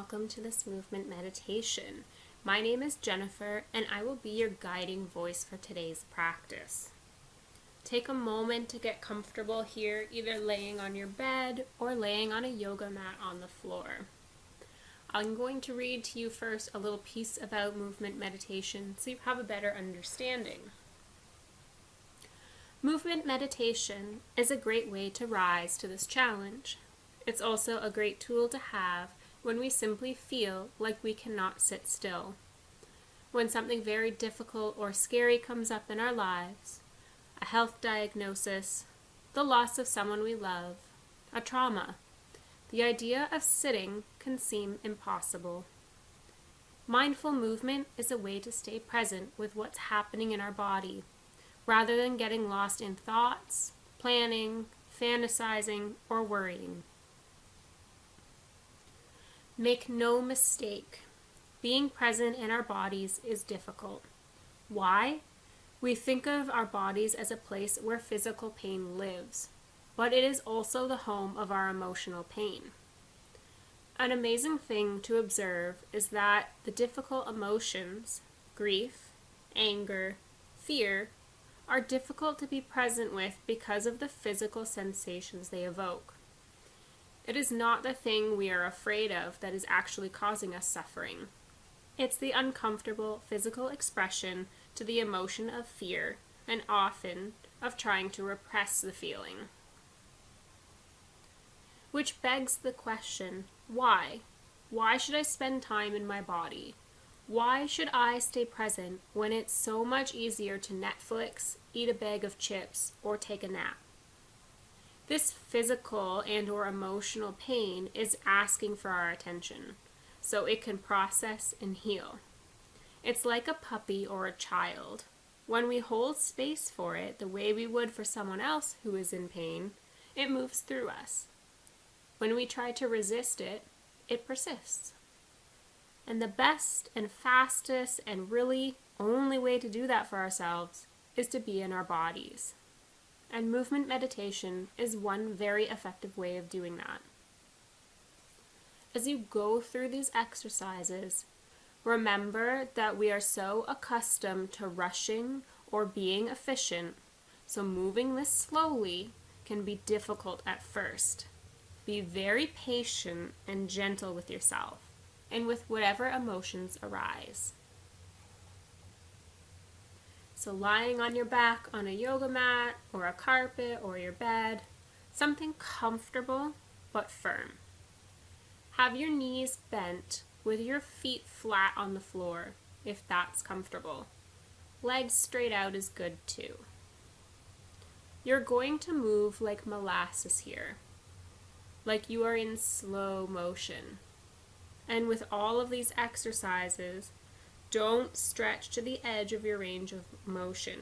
welcome to this movement meditation. My name is Jennifer, and I will be your guiding voice for today's practice. Take a moment to get comfortable here, either laying on your bed or laying on a yoga mat on the floor. I'm going to read to you first a little piece about movement meditation so you have a better understanding. Movement meditation is a great way to rise to this challenge. It's also a great tool to have when we simply feel like we cannot sit still. When something very difficult or scary comes up in our lives, a health diagnosis, the loss of someone we love, a trauma, the idea of sitting can seem impossible. Mindful movement is a way to stay present with what's happening in our body, rather than getting lost in thoughts, planning, fantasizing, or worrying. Make no mistake, being present in our bodies is difficult. Why? We think of our bodies as a place where physical pain lives, but it is also the home of our emotional pain. An amazing thing to observe is that the difficult emotions, grief, anger, fear, are difficult to be present with because of the physical sensations they evoke. It is not the thing we are afraid of that is actually causing us suffering. It's the uncomfortable physical expression to the emotion of fear, and often of trying to repress the feeling. Which begs the question, why? Why should I spend time in my body? Why should I stay present when it's so much easier to Netflix, eat a bag of chips, or take a nap? This physical and or emotional pain is asking for our attention, so it can process and heal. It's like a puppy or a child. When we hold space for it the way we would for someone else who is in pain, it moves through us. When we try to resist it, it persists. And the best and fastest and really only way to do that for ourselves is to be in our bodies. And movement meditation is one very effective way of doing that. As you go through these exercises, remember that we are so accustomed to rushing or being efficient, so moving this slowly can be difficult at first. Be very patient and gentle with yourself and with whatever emotions arise. So lying on your back on a yoga mat or a carpet or your bed, something comfortable but firm. Have your knees bent with your feet flat on the floor if that's comfortable. Legs straight out is good too. You're going to move like molasses here, like you are in slow motion. And with all of these exercises, don't stretch to the edge of your range of motion.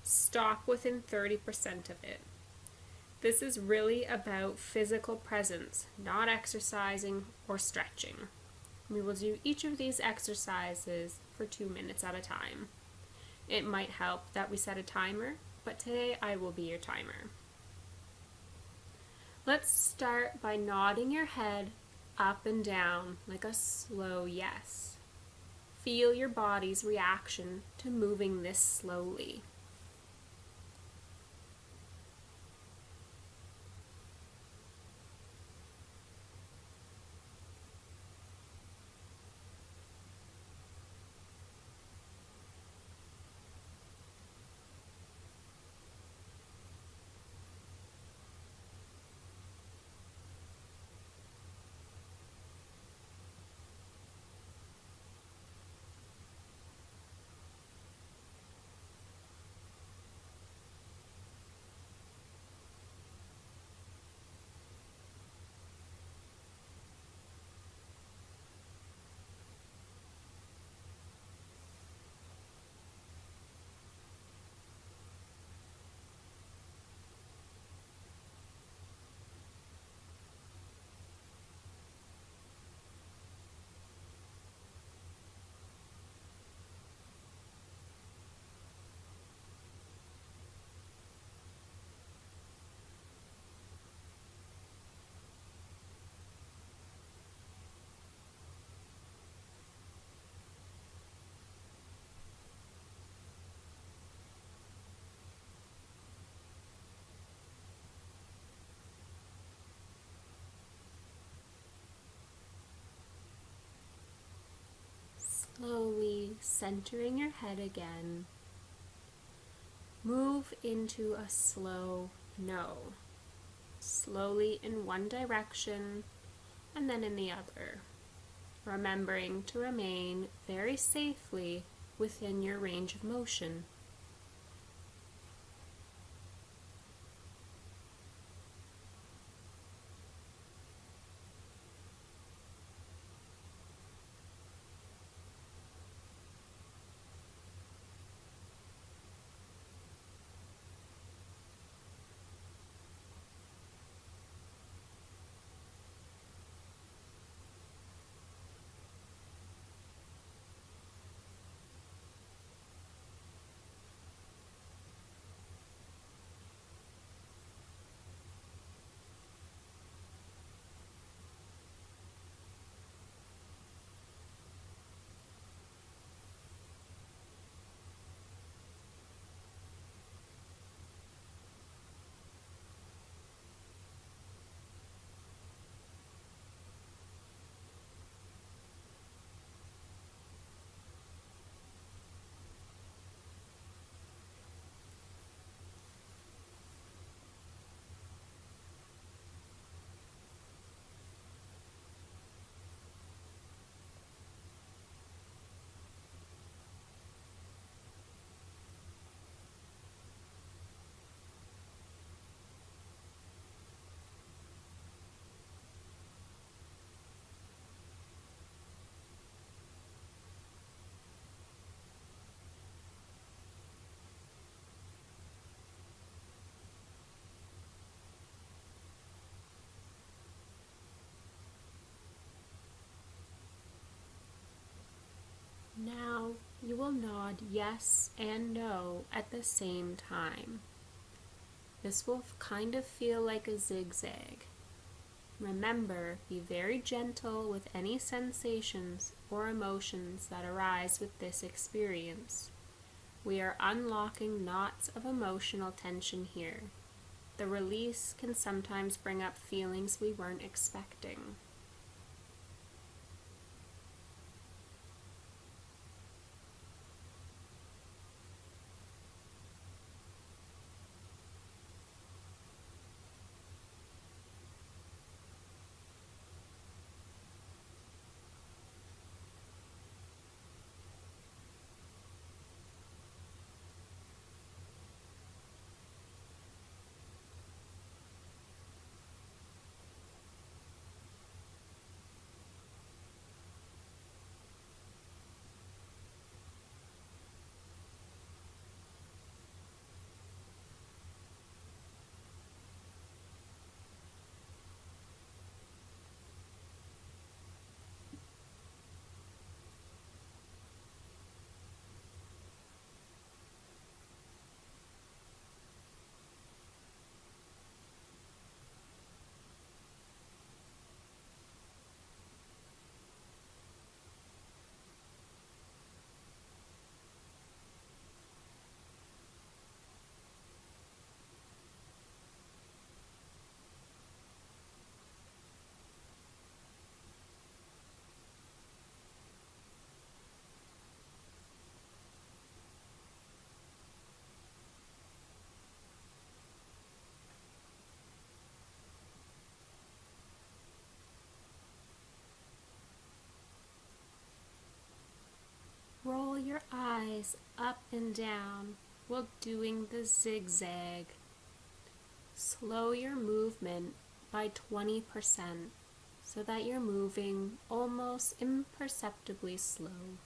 Stop within 30% of it. This is really about physical presence, not exercising or stretching. We will do each of these exercises for 2 minutes at a time. It might help that we set a timer, but today I will be your timer. Let's start by nodding your head up and down like a slow yes. Feel your body's reaction to moving this slowly. Slowly centering your head again, move into a slow no. Slowly in one direction and then in the other, remembering to remain very safely within your range of motion. Now you will nod yes and no at the same time. This will kind of feel like a zigzag. Remember, be very gentle with any sensations or emotions that arise with this experience. We are unlocking knots of emotional tension here. The release can sometimes bring up feelings we weren't expecting. Roll your eyes up and down while doing the zigzag. Slow your movement by 20% so that you're moving almost imperceptibly slow.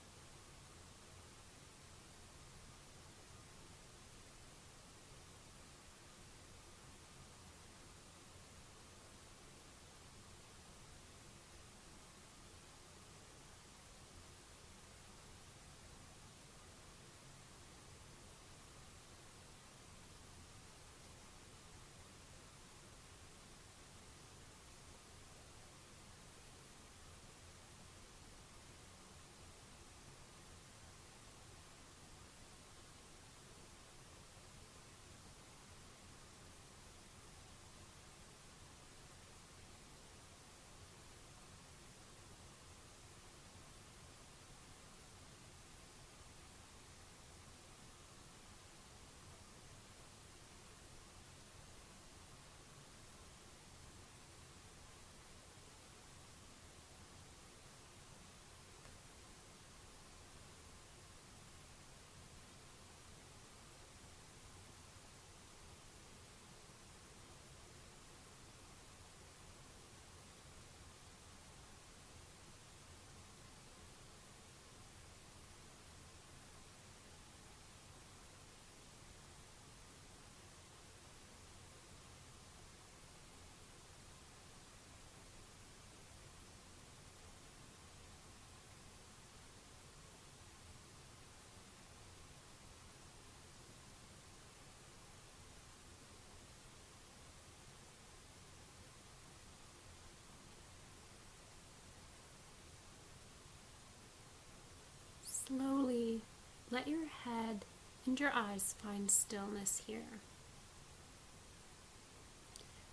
let your head and your eyes find stillness here.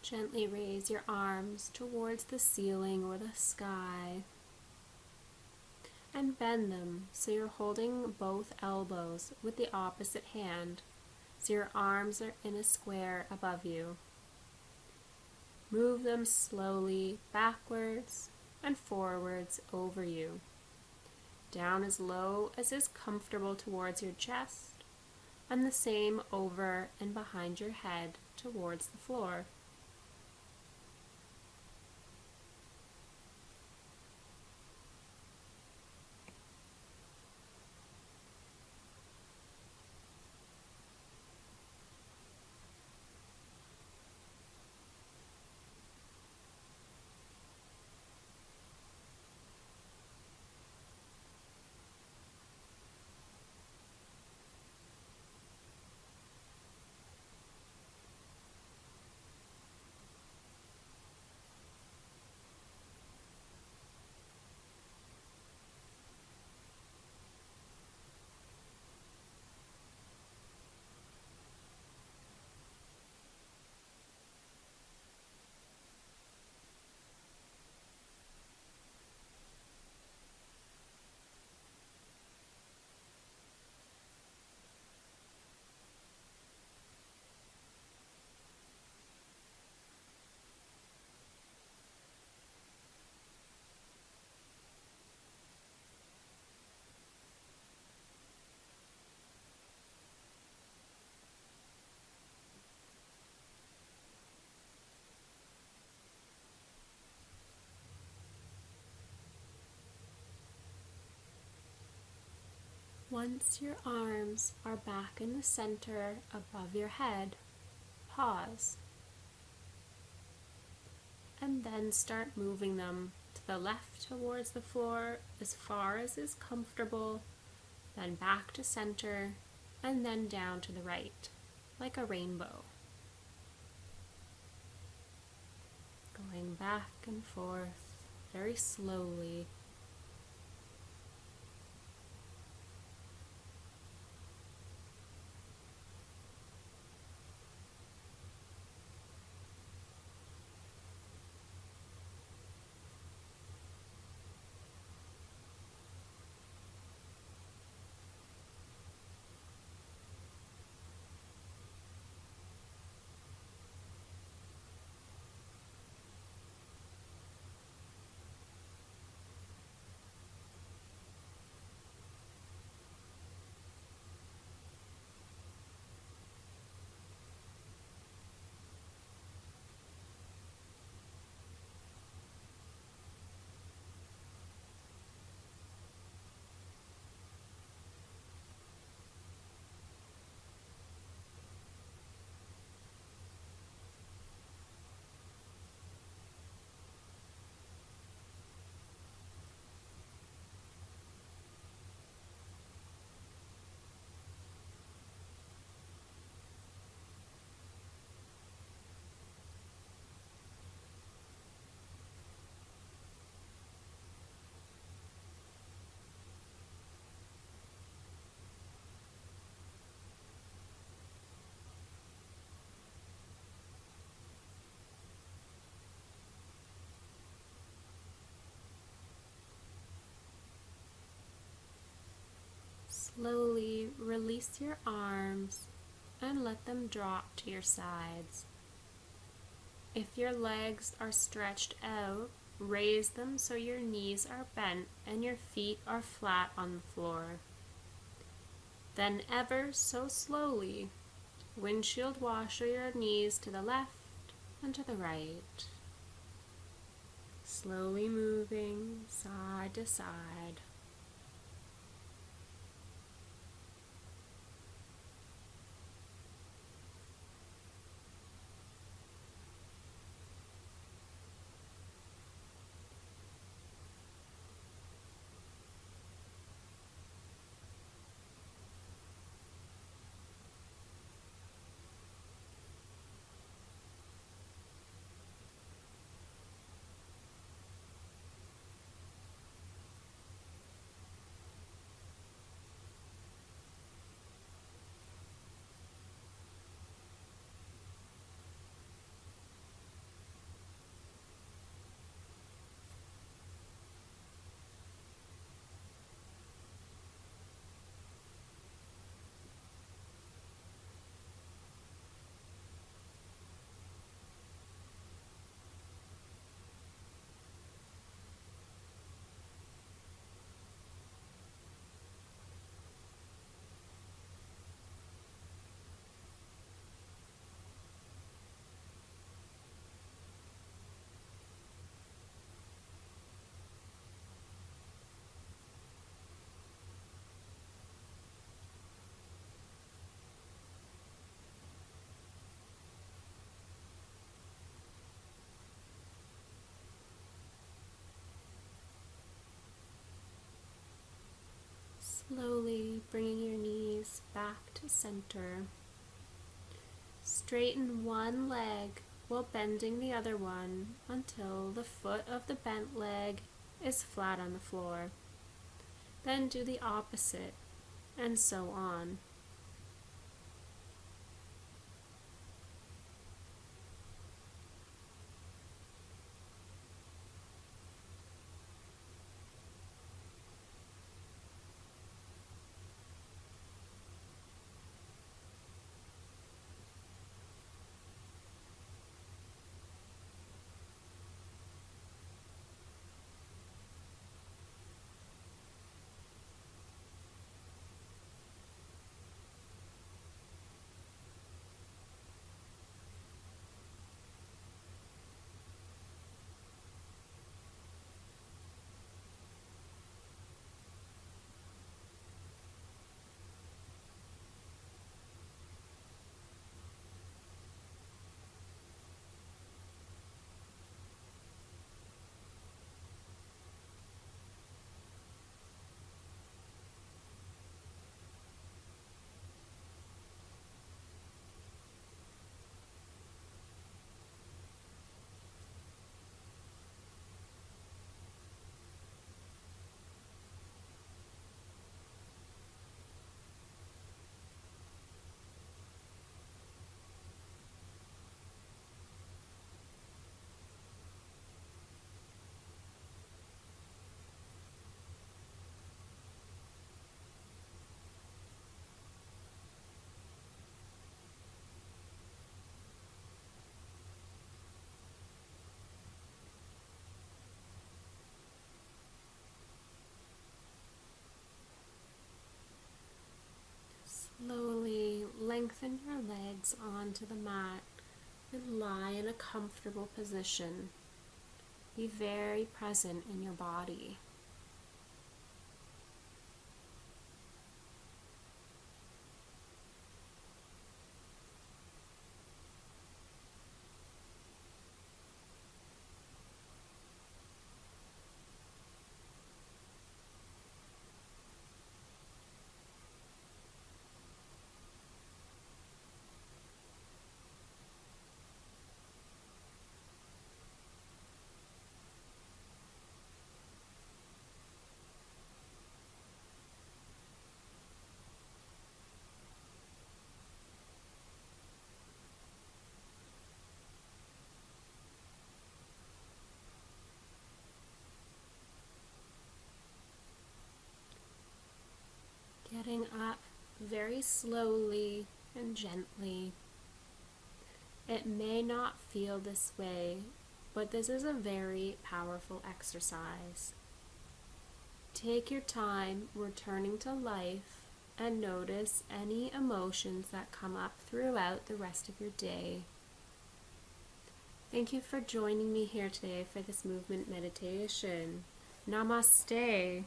Gently raise your arms towards the ceiling or the sky and bend them so you're holding both elbows with the opposite hand, so your arms are in a square above you. Move them slowly backwards and forwards over you, down as low as is comfortable towards your chest, and the same over and behind your head towards the floor. Once your arms are back in the center above your head, pause, and then start moving them to the left towards the floor as far as is comfortable, then back to center, and then down to the right, like a rainbow. Going back and forth very slowly. Slowly release your arms and let them drop to your sides. If your legs are stretched out, raise them so your knees are bent and your feet are flat on the floor. Then ever so slowly, windshield washer your knees to the left and to the right. Slowly moving side to side. Slowly bringing your knees back to center. Straighten one leg while bending the other one until the foot of the bent leg is flat on the floor. Then do the opposite, and so on. Slowly lengthen your legs onto the mat and lie in a comfortable position. Be very present in your body. Getting up very slowly and gently. It may not feel this way, but this is a very powerful exercise. Take your time returning to life and notice any emotions that come up throughout the rest of your day. Thank you for joining me here today for this movement meditation. Namaste.